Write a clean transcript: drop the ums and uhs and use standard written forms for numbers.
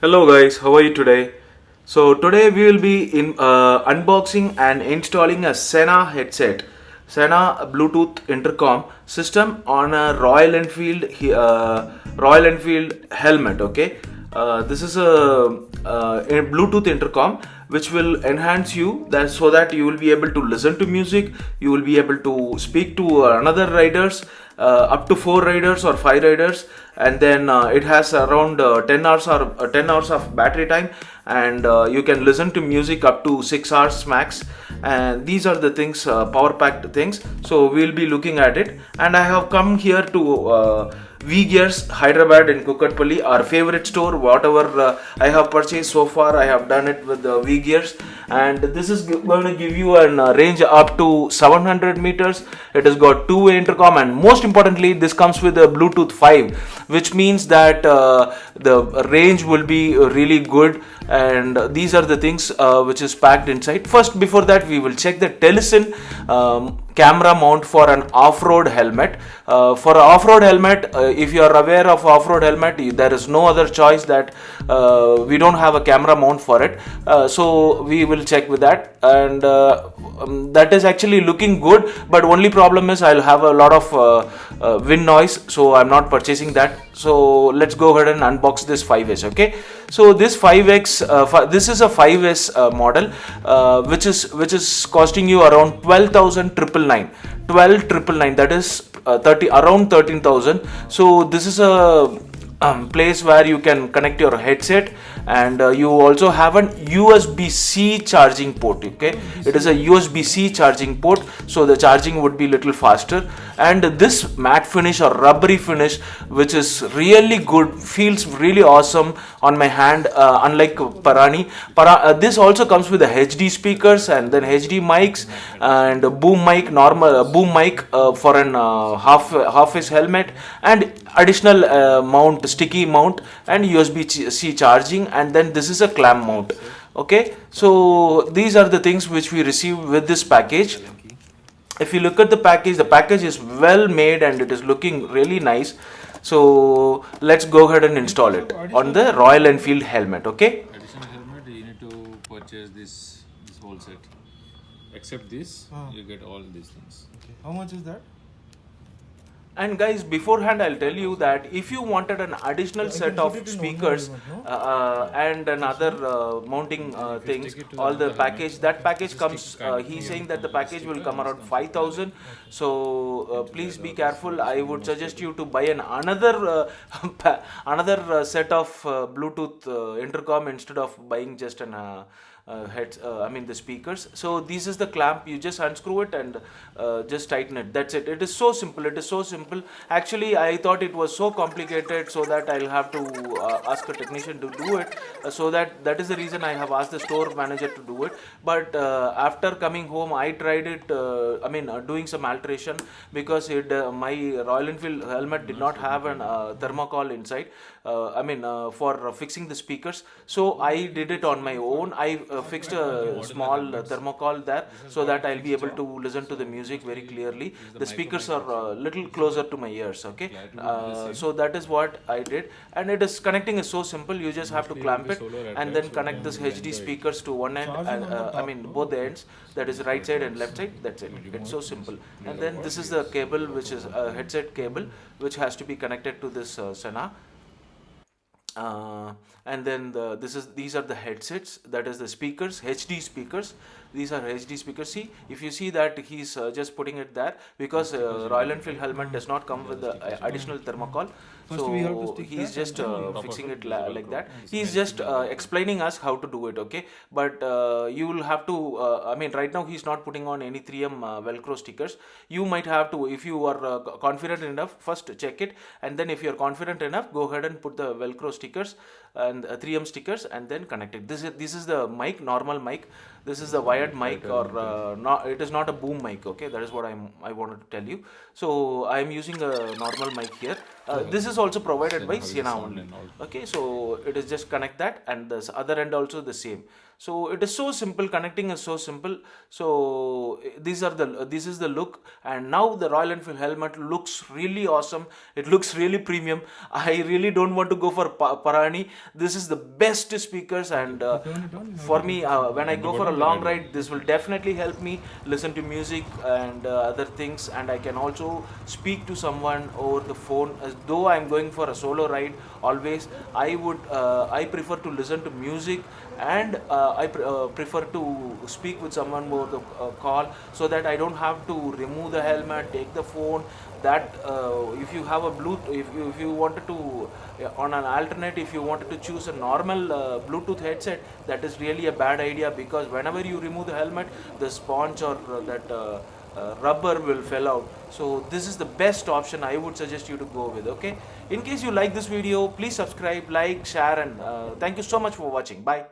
Hello guys, how are you today? So today we will be unboxing and installing a Sena headset, Sena Bluetooth intercom system on a Royal Enfield helmet. Okay, this is a Bluetooth intercom which will enhance you that so that you will be able to listen to music, you will be able to speak to another riders, up to 4 riders or 5 riders, and then it has around 10 hours or 10 hours of battery time, and you can listen to music up to 6 hours max. And these are the things, power packed things, so we'll be looking at it. And I have come here to V Gears Hyderabad in Kukatpalli, our favorite store. Whatever I have purchased so far, I have done it with the V Gears, and this is going to give you a range up to 700 meters. It has got two-way intercom, and most importantly, this comes with a Bluetooth 5, which means that the range will be really good. And these are the things which is packed inside. First, before that, we will check the Telesin camera mount for an off-road helmet. For an off-road helmet, if you are aware of off-road helmet, there is no other choice that we don't have a camera mount for it. So we will check with that, and that is actually looking good. But only problem is I'll have a lot of wind noise, so I'm not purchasing that. So let's go ahead and unbox this 5S. Okay, so this 5X, this is a 5S model, which is costing you around 12,999. That is 13,000. So this is a place where you can connect your headset, and you also have an USB-C charging port. Okay, it is a USB-C charging port, so the charging would be little faster. And this matte finish or rubbery finish, which is really good, feels really awesome on my hand, unlike this also comes with the HD speakers, and then HD mics, and boom mic, normal boom mic for an half face helmet, and additional sticky mount, and USB-C charging, and then this is a clamp mount. Okay, so these are the things which we receive with this package. If you look at the package is well made and it is looking really nice. So let's go ahead and install it on the Royal Enfield helmet. Okay, Additional helmet, you need to purchase this whole set. Except this, you get all these things. Okay. How much is that? and guys, beforehand I'll tell you that if you wanted an additional set of speakers and another mounting things, all the package, that package comes, he's saying that the package will come around 5,000. So please be careful. I would suggest you to buy another set of Bluetooth intercom instead of buying just an the speakers. So this is the clamp. You just unscrew it and just tighten it. That's it. It is so simple. Actually, I thought it was so complicated, so that I'll have to ask a technician to do it. So that is the reason I have asked the store manager to do it. But after coming home, I tried it. Doing some alteration, because my Royal Enfield helmet did not have an thermocol inside. For fixing the speakers. So I did it on my own. I fixed a small thermocol there, so that I'll be able to listen to the music very clearly. The speakers are a little closer to my ears. Okay, so that is what I did, and it is connecting is so simple. You just have to clamp it and then connect this HD speakers to one end, and both the ends, that is right side and left side. That's it. It's so simple. And then this is the cable, which is a headset cable, which has to be connected to this Sena. And then these are the headsets, that is the speakers, HD speakers. These are HD speakers. See, if you see that he's just putting it there, because Royal Enfield helmet does not come with the additional thermocol. So he's just fixing it like that. He's just explaining us how to do it. Okay, but you will have to, right now he's not putting on any 3M Velcro stickers. You might have to, if you are confident enough, first check it, and then if you are confident enough, go ahead and put the Velcro stickers and 3M stickers, and then connect it. This is the mic, normal mic. This is the wired mic, or not. It is not a boom mic. Okay, that is what I wanted to tell you. So I am using a normal mic here. This is also provided by Sena only. Okay, so it is just connect that, and this other end also the same. So it is so simple. Connecting is so simple. So this is the look, and now the Royal Enfield helmet looks really awesome. It looks really premium. I really don't want to go for Parani. this is the best speakers, and for me, when I go for a long ride, this will definitely help me listen to music and other things, and I can also speak to someone over the phone. As though I'm going for a solo ride, always I prefer to listen to music, and I prefer to speak with someone over the call, so that I don't have to remove the helmet, take the phone. That if you have a Bluetooth, if you wanted to on an alternate, if you wanted to choose a normal Bluetooth headset, that is really a bad idea, because whenever you remove the helmet, the sponge or that rubber will fall out. So this is the best option I would suggest you to go with. Okay, in case you like this video, please subscribe, like, share, and thank you so much for watching. Bye.